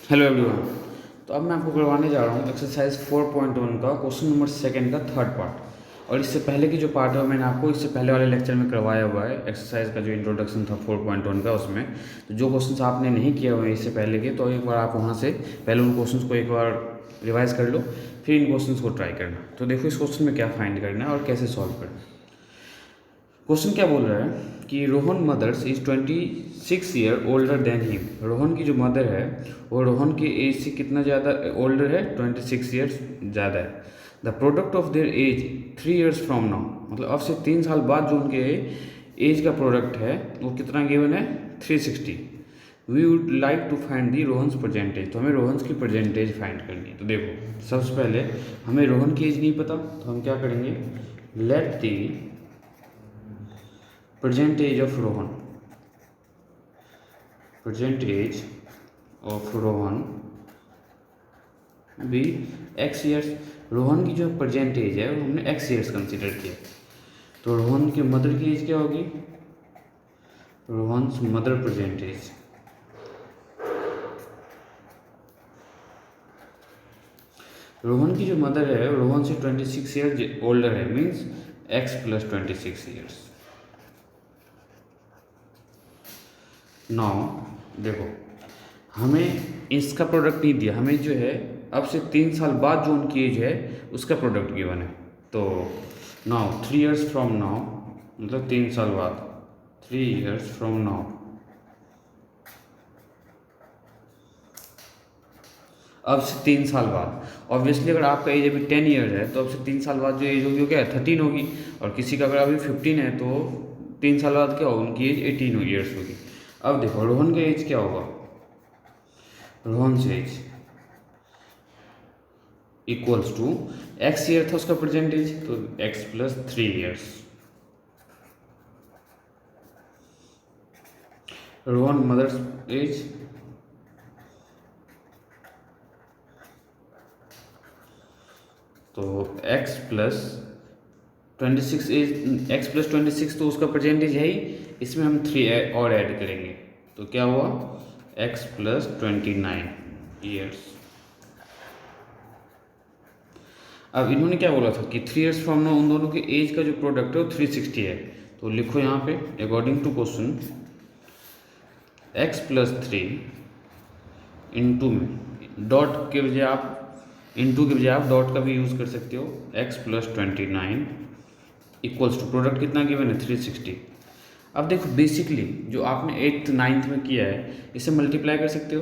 Hello everyone. तो अब मैं आपको करवाने जा रहा हूँ एक्सरसाइज 4.1 का क्वेश्चन नंबर सेकंड का थर्ड पार्ट। और इससे पहले की जो पार्ट है वो मैंने आपको इससे पहले वाले लेक्चर में करवाया हुआ है। एक्सरसाइज का जो इंट्रोडक्शन था 4.1 का, उसमें तो जो क्वेश्चन आपने नहीं किए हुए हैं इससे पहले के, तो एक बार आप वहाँ से पहले उन क्वेश्चन को एक बार रिवाइज कर लो, फिर इन क्वेश्चन को ट्राई करना। तो देखो इस क्वेश्चन में क्या फाइंड करना है और कैसे सॉल्व करना है। क्वेश्चन क्या बोल रहा है कि Rohan mother's is 26 year older than him. Rohan की जो मदर है वो रोहन की एज से कितना ज़्यादा ओल्डर है, 26 ईयर्स ज़्यादा है। The product of their age 3 years from now, मतलब अब से 3 साल बाद जो उनके एज का प्रोडक्ट है वो कितना गिवन है, 360। We would like to find the Rohan's percentage. तो हमें रोहन्स की परसेंटेज फाइंड करनी है। तो देखो सबसे पहले हमें रोहन की एज नहीं पता, तो हम क्या करेंगे, let the percentage of Rohan भी x ईयर्स। रोहन की जो परसेंटेज है वो हमने x ईयर्स कंसिडर किया। तो रोहन की मदर की एज क्या होगी, रोहन्स मदर परसेंटेज। रोहन की जो मदर है रोहन से 26 ईयर ओल्डर है, means x plus 26 years. Now देखो हमें इसका प्रोडक्ट नहीं दिया, हमें जो है अब से 3 साल बाद जो उनकी एज है उसका प्रोडक्ट गिवन है। तो नाउ 3 ईयर्स फ्रॉम नाउ, मतलब 3 साल बाद, 3 ईयर्स फ्रॉम नाउ। अब से 3 साल बाद, ऑब्वियसली अगर आपका एज अभी 10 ईयर है तो अब से 3 साल बाद जो एज होगी वो क्या है, 13 होगी। और किसी का अगर अभी 15 है तो 3 साल बाद क्या होगा, उनकी एज 18 ईयर्स होगी। अब देखो रोहन का एज क्या होगा, Rohan age equals to X year था उसका परसेंटेज, तो X plus 3 years. Rohan mother's age तो x plus 26 age, x plus 26 तो उसका परसेंटेज है ही, इसमें हम 3 और ऐड करेंगे तो क्या हुआ, x प्लस 29 ईयर्स। अब इन्होंने क्या बोला था कि 3 ईयर्स फ्रॉम नाउ उन दोनों के एज का जो प्रोडक्ट है वो 360 है। तो लिखो यहाँ पे according to question x plus 3 into में डॉट के बजाय आप इंटू के बजाय आप डॉट का भी यूज़ कर सकते हो, x plus 29 equals to product कितना गिवन है, 360। अब देखो बेसिकली जो आपने 8th 9th में किया है इसे मल्टीप्लाई कर सकते हो।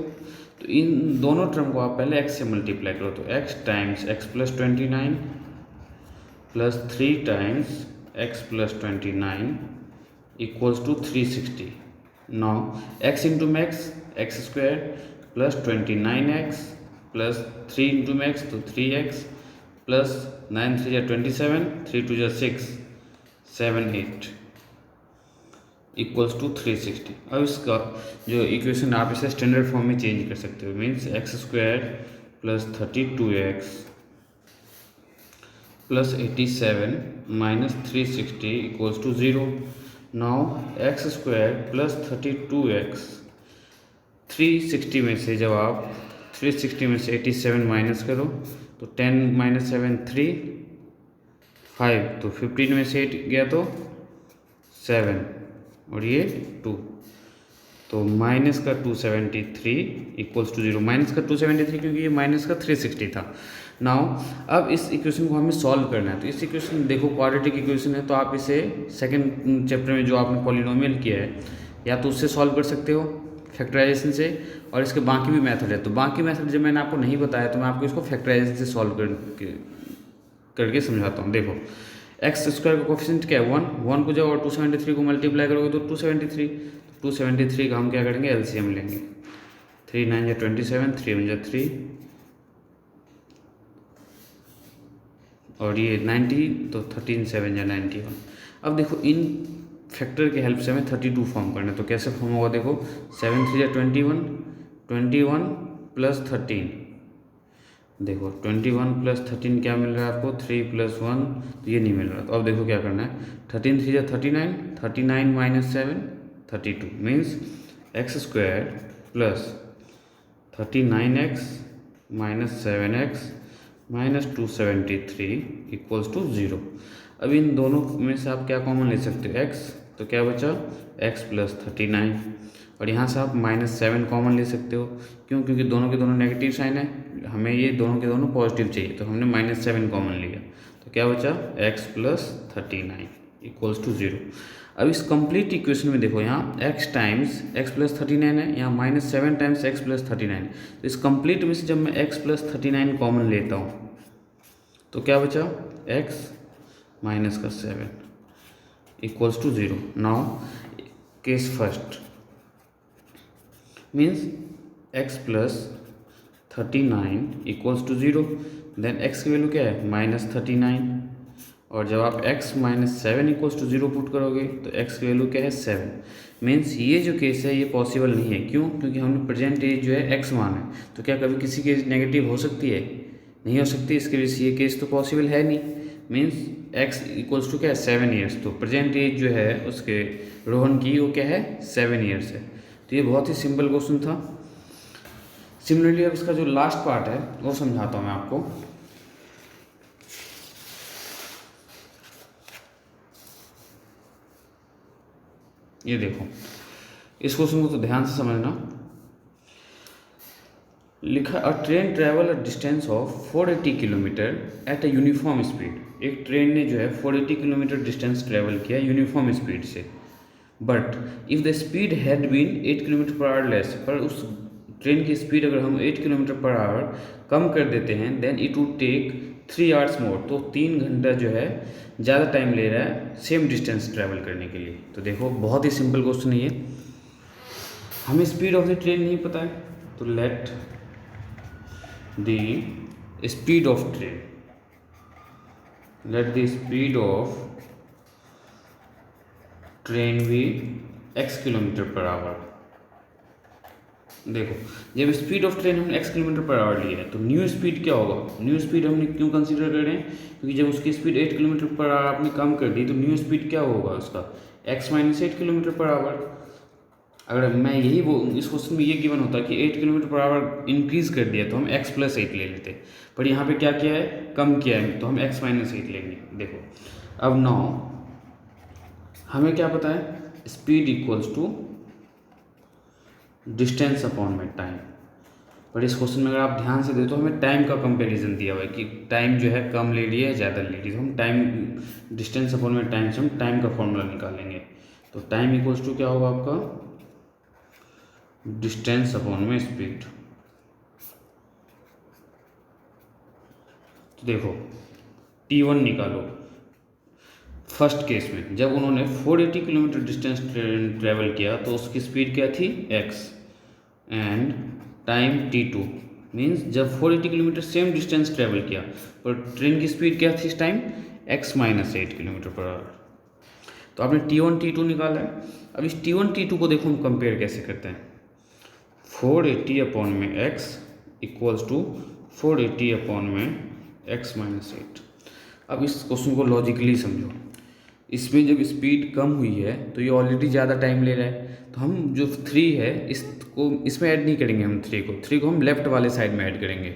तो इन दोनों टर्म को आप पहले x से मल्टीप्लाई करो, तो x times x plus 29 plus 3 times x plus 29 equals to 360। Now x into max X square plus 29x plus 3 into max तो 3x प्लस 9 3 या 27, 3 2 या 6, 7 8 इक्वल्स टू 360। अब इसका जो इक्वेशन आप इसे स्टैंडर्ड फॉर्म में चेंज कर सकते हो, means X square plus 32x plus 87 minus 360 equals to 0। Now X square plus 32x, 360 में से जब आप 360 में से 87 माइनस करो तो 10 माइनस 7 3 5, तो 15 में से 8 गया तो 7 और ये 2, तो माइनस का 273 इक्वल्स टू 0। माइनस का 273 क्योंकि ये माइनस का 360 था। नाउ अब इस इक्वेशन को हमें सॉल्व करना है। तो इस इक्वेशन देखो क्वाड्रेटिक इक्वेशन है, तो आप इसे सेकंड चैप्टर में जो आपने पॉलिनोमियल किया है या तो उससे सॉल्व कर सकते हो फैक्टराइजेशन से, और इसके बाकी भी मेथड है। तो बाकी मेथड जब मैंने आपको नहीं बताया तो मैं आपको इसको फैक्टराइजेशन से सॉल्व करके समझाता हूँ। देखो एक्स स्क्वायर का कोफिशिएंट क्या है, 1 को जब और 273 को मल्टीप्लाई करोगे तो 273 का हम क्या करेंगे, एलसीएम लेंगे। 3 9 या 27, 3 1 3 और ये 90, तो 13 7 या 91। अब देखो इन फैक्टर के हेल्प से हमें 32 फॉर्म करना है। तो कैसे फॉर्म होगा, देखो 7 3 या 21, 21 प्लस 13, देखो 21 प्लस 13 क्या मिल रहा है आपको, 3 प्लस 1, तो ये नहीं मिल रहा। तो अब देखो क्या करना है, 13 3 या 39, 39 minus 7 32, means X square plus 39x minus 7x minus 273 equals to 0। अब इन दोनों में से आप क्या कॉमन ले सकते हो, x, तो क्या बचा x प्लस 39, और यहाँ से आप माइनस 7 कॉमन ले सकते हो। क्यों? क्योंकि दोनों के दोनों नेगेटिव साइन है, हमें ये दोनों के दोनों पॉजिटिव चाहिए, तो हमने माइनस 7 कॉमन लिया, तो क्या बचा x प्लस 39 इक्वल्स टू 0। अब इस कंप्लीट इक्वेशन में देखो, यहाँ x टाइम्स x प्लस 39 है, यहाँ माइनस 7 टाइम्स x प्लस 39। तो इस कंप्लीट में से जब मैं x प्लस 39 कॉमन लेता हूँ तो क्या बचा x माइनस का 7 equals to 0। Now case first means x plus 39 equals to 0, then x की वैल्यू क्या है माइनस 39, और जब आप x minus 7 equals to 0 put करोगे तो x की वैल्यू क्या है 7। मीन्स ये जो केस है ये पॉसिबल नहीं है। क्यों? क्योंकि हमने प्रेजेंट एज जो है x मान है, तो क्या कभी किसी की एज नेगेटिव हो सकती है? नहीं हो सकती। इसके वजह से ये केस तो पॉसिबल है नहीं। मीन्स x इक्वल्स टू क्या है 7 ईयर्स, तो प्रेजेंट एज जो है उसके रोहन की वो क्या है 7 ईयर्स है। तो ये बहुत ही सिंपल क्वेश्चन था। सिमिलरली अब इसका जो लास्ट पार्ट है वो समझाता हूँ मैं आपको। ये देखो, इस क्वेश्चन को तो ध्यान से समझना। लिखा a train travel a distance of 480 kilometre at a uniform speed. एक ट्रेन ने जो है 480 किलोमीटर डिस्टेंस ट्रेवल किया यूनिफॉर्म स्पीड से, but if the speed had been 8 kilometre per hour less, पर उस ट्रेन की स्पीड अगर हम 8 किलोमीटर पर आवर कम कर देते हैं, then it would take 3 hours more, तो 3 घंटा जो है ज़्यादा टाइम ले रहा है सेम डिस्टेंस ट्रैवल करने के लिए। तो देखो बहुत ही सिंपल क्वेश्चन है ये। हमें स्पीड ऑफ द ट्रेन नहीं पता है, तो let the speed of train, let the speed of train भी x किलोमीटर पर आवर। देखो जब स्पीड ऑफ ट्रेन हमने x किलोमीटर पर आवर लिया है तो न्यू स्पीड क्या होगा? न्यू स्पीड हमने क्यों कंसीडर कर रहे हैं? क्योंकि जब उसकी स्पीड 8 किलोमीटर पर आवर आपने कम कर दी तो न्यू स्पीड क्या होगा उसका? x minus 8 kilometre per our. अगर मैं यही वो इस क्वेश्चन में ये गिवन होता कि 8 किलोमीटर पर आवर इंक्रीज़ कर दिया तो हम x प्लस 8 ले लेते, पर यहाँ पे क्या किया है कम किया है, तो हम x माइनस 8 लेंगे। देखो अब नाउ हमें क्या पता है, speed equals to distance upon में टाइम। पर इस क्वेश्चन में अगर आप ध्यान से देखो तो हमें टाइम का कंपैरिजन दिया हुआ है कि टाइम जो है कम ले रही है ज़्यादा ले रही है, तो हम टाइम डिस्टेंस अपॉन में टाइम से हम टाइम का फॉर्मूला निकालेंगे। तो टाइम इक्वल्स टू क्या होगा आपका डिस्टेंस अपॉन में स्पीड। तो देखो T1 निकालो। फर्स्ट केस में जब उन्होंने 480 किलोमीटर डिस्टेंस ट्रेवल किया तो उसकी स्पीड क्या थी x, and time T2 means जब 480 किलोमीटर सेम डिस्टेंस ट्रेवल किया पर ट्रेन की स्पीड क्या थी इस time x minus 8 kilometre per our. तो आपने T1 T2 निकाला है। अब इस T1 T2 को देखो हम कंपेयर कैसे करते हैं। 480 अपॉन में x इक्वल्स टू 480 अपॉन में x माइनस 8। अब इस क्वेश्चन को लॉजिकली समझो। इसमें जब स्पीड कम हुई है तो ये ऑलरेडी ज़्यादा टाइम ले रहा है, तो हम जो 3 है इसको इसमें ऐड नहीं करेंगे, हम 3 को हम लेफ़्ट वाले साइड में ऐड करेंगे।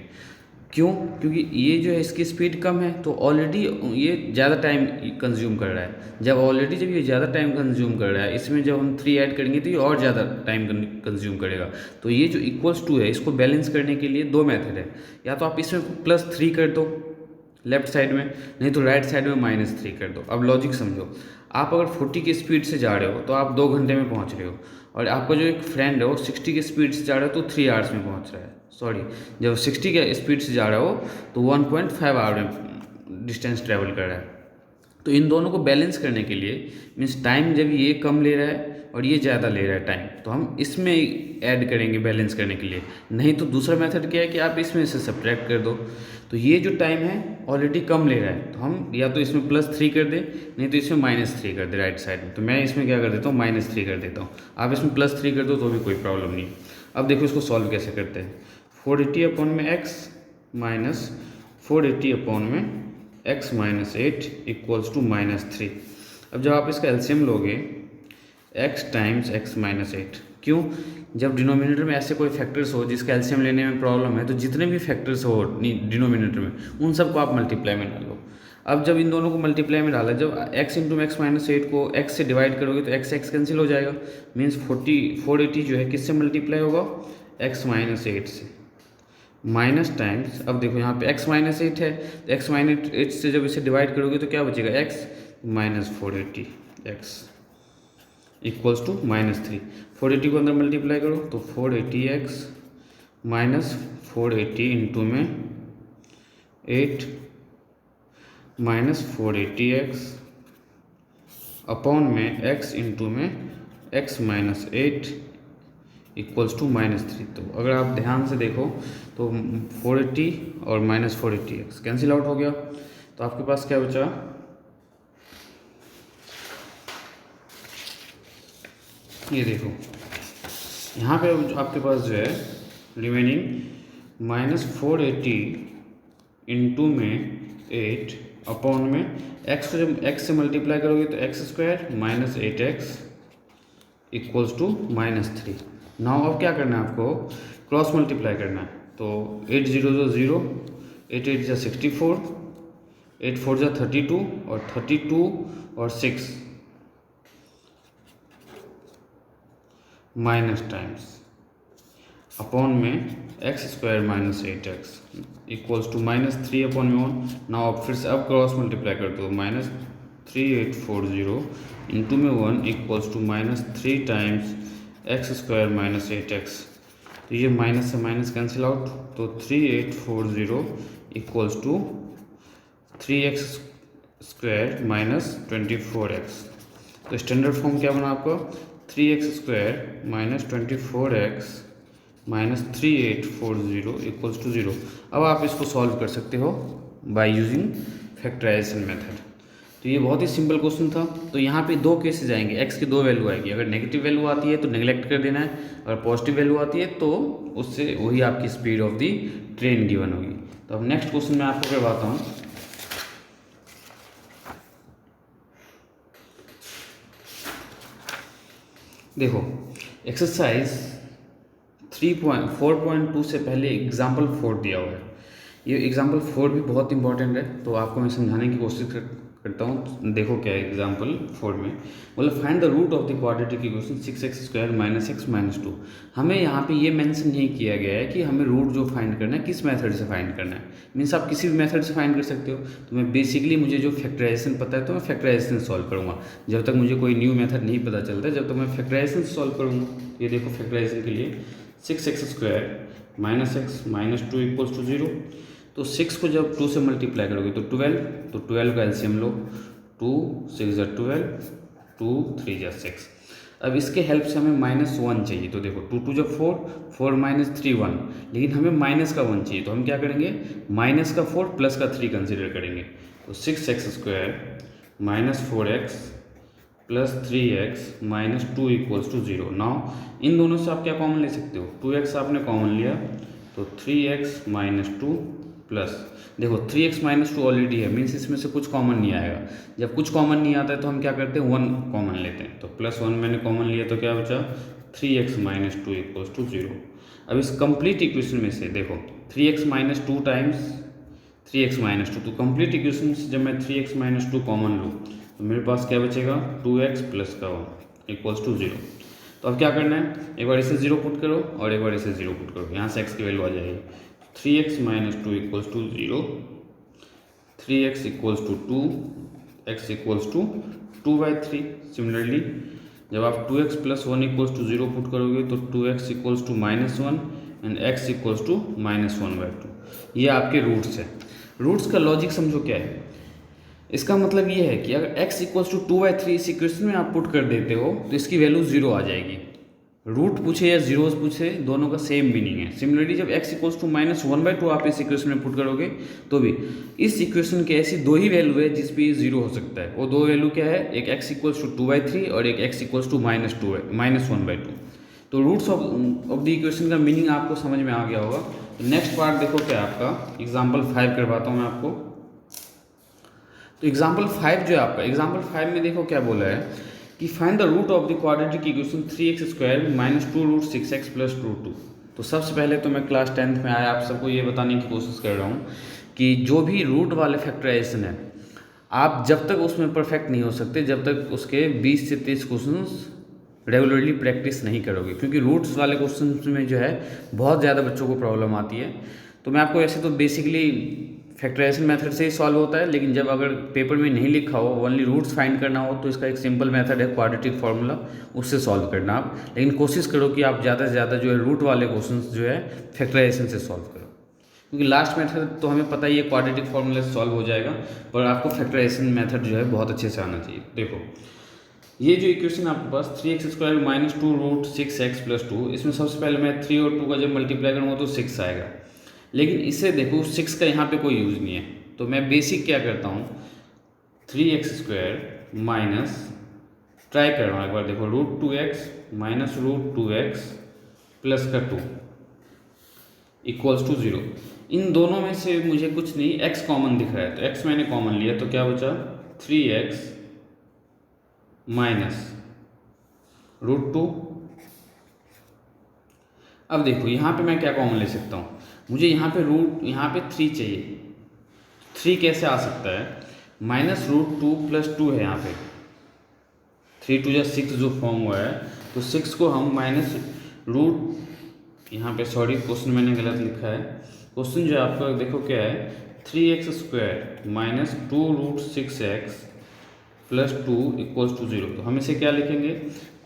क्यों? क्योंकि ये जो है इसकी स्पीड कम है तो ऑलरेडी ये ज़्यादा टाइम कंज्यूम कर रहा है। जब ये ज़्यादा टाइम कंज्यूम कर रहा है, इसमें जब हम 3 ऐड करेंगे तो ये और ज़्यादा टाइम कंज्यूम करेगा। तो ये जो इक्वल्स टू है इसको बैलेंस करने के लिए 2 मेथड है। या तो आप इसमें +3 कर दो लेफ्ट साइड में, नहीं तो राइट साइड में -3 कर दो। अब लॉजिक समझो, आप अगर 40 की स्पीड से जा रहे हो तो आप 2 घंटे में पहुंच रहे हो, और आपका जो एक फ्रेंड है वो 60 की स्पीड से जा रहा है तो 3 आवर्स में पहुंच रहा है। सॉरी, जब 60 के स्पीड से जा रहा हो तो 1.5 आवर में डिस्टेंस ट्रैवल कर रहा है। तो इन दोनों को बैलेंस करने के लिए मीन्स टाइम जब ये कम ले रहा है और ये ज़्यादा ले रहा है टाइम, तो हम इसमें ऐड करेंगे बैलेंस करने के लिए। नहीं तो दूसरा मेथड क्या है कि आप इसमें से सब्ट्रैक्ट कर दो। तो ये जो टाइम है ऑलरेडी कम ले रहा है, तो हम या तो इसमें +3 कर दें, नहीं तो इसमें -3 कर दे राइट साइड में। तो मैं इसमें क्या कर देता हूँ -3 कर देता हूँ। आप इसमें +3 कर दो तो भी कोई प्रॉब्लम नहीं है। अब देखो इसको सॉल्व कैसे करते हैं। 480 अपॉन में x माइनस 480 अपॉन में x माइनस 8 इक्वल्स टू -3। अब जब आप इसका एलसीएम लोगे एक्स टाइम्स एक्स माइनस 8। क्यों? जब डिनोमिनेटर में ऐसे कोई फैक्टर्स हो जिसका एलसीएम लेने में प्रॉब्लम है, तो जितने भी फैक्टर्स हो डिनोमिनेटर में उन सबको आप मल्टीप्लाई में डालो। अब जब इन दोनों को मल्टीप्लाई में डाला, जब x इंटू एक्स माइनस 8 को x से डिवाइड करोगे तो x कैंसिल हो जाएगा, मीन्स 480 जो है किससे मल्टीप्लाई होगा, x माइनस 8 से। माइनस टाइम्स, अब देखो यहाँ पे x माइनस 8 है, तो x माइनस 8 से जब इसे डिवाइड करोगे तो क्या बचेगा, x minus 480 x equals to minus 3। 480 को अंदर मल्टीप्लाई करो तो 480x माइनस 480 इंटू में 8 माइनस 480x अपॉन में x इंटू में x minus 8 equals to minus 3। तो अगर आप ध्यान से देखो तो 480 और माइनस 480x कैंसिल आउट हो गया, तो आपके पास क्या बचा, ये देखो यहाँ पे आपके पास जो है रिमेनिंग माइनस 480 इंटू में 8 अपॉन में x को जब x से मल्टीप्लाई करोगे तो x square minus 8x equals to minus 3। Now अब क्या करना है, आपको क्रॉस मल्टीप्लाई करना है। तो 8 0 0, 8 8 जा 64, 8 4 जा 32 और 32 और 6 माइनस टाइम्स अपॉन में X square minus 8x equals to minus 3 upon में 1। नाउ अब फिर से अब क्रॉस मल्टीप्लाई कर दो, माइनस 3840 इंटू में 1 equals to minus 3 times X square minus 8x। तो ये माइनस से माइनस कैंसिल आउट, तो 3840 equals to 3x square minus 24x। तो स्टैंडर्ड फॉर्म क्या बना आपका, 3x square minus 24x minus 3840 equals to 0। अब आप इसको सॉल्व कर सकते हो बाय यूजिंग फैक्टराइजेशन मेथड। तो ये बहुत ही सिंपल क्वेश्चन था। तो यहाँ पे दो केसेस आएंगे, x की दो वैल्यू आएगी। अगर नेगेटिव वैल्यू आती है तो नेगलेक्ट कर देना है, अगर पॉजिटिव वैल्यू आती है तो उससे वही आपकी speed of the train given होगी। तो अब नेक्स्ट क्वेश्चन मैं आपको करवाता हूँ। देखो एक्सरसाइज 4.2 से पहले एग्जाम्पल 4 दिया हुआ है। ये एग्जाम्पल 4 भी बहुत इंपॉर्टेंट है, तो आपको मैं समझाने की कोशिश करता हूँ। देखो क्या है एग्जाम्पल 4 में, मतलब find the root of the quadratic equation 6x square minus x minus 2। हमें यहाँ पे ये मेंशन नहीं किया गया है कि हमें रूट जो फाइंड करना है किस मेथड से फाइंड करना है। मीन्स आप किसी भी मेथड से फाइंड कर सकते हो। तो मैं बेसिकली मुझे जो फैक्टराइजेशन पता है तो मैं फैक्टराइजेशन सॉल्व करूँगा। जब तक मुझे कोई न्यू मेथड नहीं पता चलता, जब तक मैं फैक्टराइजेशन सॉल्व करूँगा। ये देखो फैक्टराइजेशन के लिए 6x square minus x minus 2 equals to 0। तो 6 को जब 2 से मल्टीप्लाई करोगे तो 12, तो 12 का एलसीएम लो, 2 6 जा 12, 2 3 जा 6। अब इसके हेल्प से हमें -1 चाहिए। तो देखो 2 2 जब 4, 4 माइनस 3 1, लेकिन हमें माइनस का 1 चाहिए। तो हम क्या करेंगे, माइनस का 4 प्लस का 3 कंसिडर करेंगे। तो 6x square minus 4x plus 3x minus 2 equals to 0। Now इन दोनों से आप क्या कॉमन ले सकते हो, 2x आपने कॉमन लिया तो 3x माइनस 2 प्लस, देखो 3x माइनस 2 ऑलरेडी है, मीन्स इसमें से कुछ कॉमन नहीं आएगा। जब कुछ कॉमन नहीं आता है तो हम क्या करते हैं, 1 कॉमन लेते हैं। तो प्लस 1 मैंने कॉमन लिया तो क्या बचा, 3x माइनस 2 इक्वल्स टू 0। अब इस कंप्लीट इक्वेशन में से देखो 3x minus 2 times 3x minus 2, तो कंप्लीट इक्वेशन से जब मैं 3x माइनस 2 कॉमन लूँ तो मेरे पास क्या बचेगा, 2x प्लस का 1 इक्वल्स टू 0। तो अब क्या करना है, एक बार इसे 0 पुट करो और एक बार इसे 0 पुट करो, यहाँ से x की वैल्यू आ जाएगी। 3x minus 2 equals to 0, 3x equals to 2, x equals to 2/3। Similarly जब आप 2x plus 1 equals to 0 put करोगे तो 2x equals to -1 and x equals to -1/2। ये आपके रूट्स है। रूट्स का लॉजिक समझो क्या है, इसका मतलब ये है कि अगर x इक्वल्स टू 2/3 इस इक्वेशन में आप पुट कर देते हो तो इसकी वैल्यू 0 आ जाएगी। रूट पूछे या जीरोस पूछे, दोनों का सेम मीनिंग है। सिमिलरली जब x इक्वल्स टू -1/2 आप इस इक्वेशन में पुट करोगे तो भी इस इक्वेशन के ऐसी दो ही वैल्यू है जिस पे ये 0 हो सकता है। वो दो वैल्यू क्या है, एक x इक्वल्स टू 2/3 और एक x इक्वल्स टू -1/2। तो रूट्स ऑफ द इक्वेशन का मीनिंग आपको समझ में आ गया होगा। नेक्स्ट पार्ट देखो क्या है आपका, एग्जाम्पल 5 करवाता हूँ मैं आपको। तो एग्जाम्पल 5 जो है आपका, एग्जाम्पल 5 में देखो क्या बोला है कि find the root of the quadratic equation 3x² minus 2 root 6x plus root 2। तो सबसे पहले तो मैं क्लास 10th में आया आप सबको ये बताने की कोशिश कर रहा हूँ कि जो भी रूट वाले फैक्टराइजेशन है आप जब तक उसमें परफेक्ट नहीं हो सकते जब तक उसके 20 से 30 क्वेश्चंस रेगुलरली प्रैक्टिस नहीं करोगे, क्योंकि रूट्स वाले क्वेश्चन में जो है बहुत ज़्यादा बच्चों को प्रॉब्लम आती है। तो मैं आपको ऐसे तो बेसिकली फैक्टराइजेशन मेथड से ही सॉल्व होता है, लेकिन जब अगर पेपर में नहीं लिखा हो ओनली रूट्स फाइंड करना हो तो इसका एक सिंपल मेथड है क्वाड्रेटिक फार्मूला, उससे सॉल्व करना आप। लेकिन कोशिश करो कि आप ज़्यादा से ज़्यादा जो है रूट वाले क्वेश्चन जो है फैक्टराइजेशन से सॉल्व करो, क्योंकि लास्ट मेथड तो हमें पता ही है क्वाड्रेटिक फार्मूला से सॉल्व हो जाएगा, पर आपको फैक्टराइजेशन मेथड जो है बहुत अच्छे से आना चाहिए। देखो ये जो इक्वेशन आपके पास 3x² minus 2 root 6x plus 2, इसमें सबसे पहले मैं 3 और 2 का जब मल्टीप्लाई करूँगा तो 6 आएगा, लेकिन इसे देखो 6 का यहाँ पे कोई यूज़ नहीं है। तो मैं बेसिक क्या करता हूँ 3x² माइनस ट्राई कर रहा हूँ एक बार, देखो root 2x minus root 2x plus का 2 इक्वल्स टू 0। इन दोनों में से मुझे कुछ नहीं x कॉमन दिख रहा है, तो x मैंने कॉमन लिया तो क्या बचा 3x माइनस रूट 2। अब देखो यहाँ पे मैं क्या कॉमन ले सकता हूँ, मुझे यहाँ पे 3 चाहिए। 3 कैसे आ सकता है, माइनस रूट 2 प्लस 2 है यहाँ पे, 3 2 6 जो फॉर्म हुआ है, तो 6 को हम माइनस रूट, यहाँ पे सॉरी क्वेश्चन मैंने गलत लिखा है, क्वेश्चन जो आपका देखो क्या है 3x² minus 2 root 6x plus 2 equals to 0। तो हम इसे क्या लिखेंगे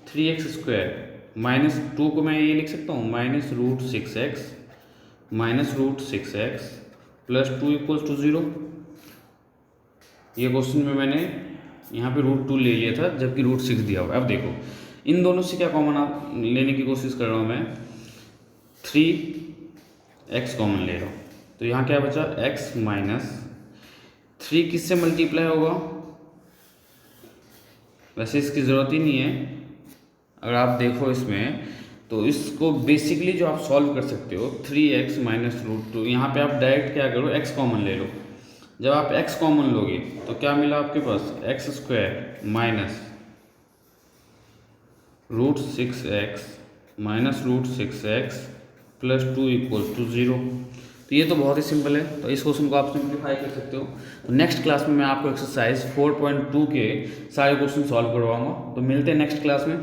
3x² माइनस 2 को मैं ये लिख सकता हूँ minus root 6x minus root 6x plus 2 equals to 0। ये क्वेश्चन में मैंने यहाँ पे रूट 2 ले लिया था जबकि रूट 6 दिया हुआ है। अब देखो इन दोनों से क्या कॉमन लेने की कोशिश कर रहा हूँ मैं, 3x कॉमन ले रहा हूँ, तो यहाँ क्या बचा x माइनस 3 किससे मल्टीप्लाई होगा, वैसे इसकी ज़रूरत ही नहीं है, अगर आप देखो इसमें तो इसको बेसिकली जो आप सॉल्व कर सकते हो 3x माइनस रूट 2, यहाँ पे आप डायरेक्ट क्या करो x कॉमन ले लो। जब आप x कॉमन लोगे तो क्या मिला आपके पास x² minus root 6x minus root 6x plus 2 equals to 0। तो ये तो बहुत ही सिंपल है, तो इस क्वेश्चन को आप सिंप्लीफाई कर सकते हो। तो नेक्स्ट क्लास में मैं आपको एक्सरसाइज 4.2 के सारे क्वेश्चन सॉल्व करवाऊंगा, तो मिलते हैं नेक्स्ट क्लास में।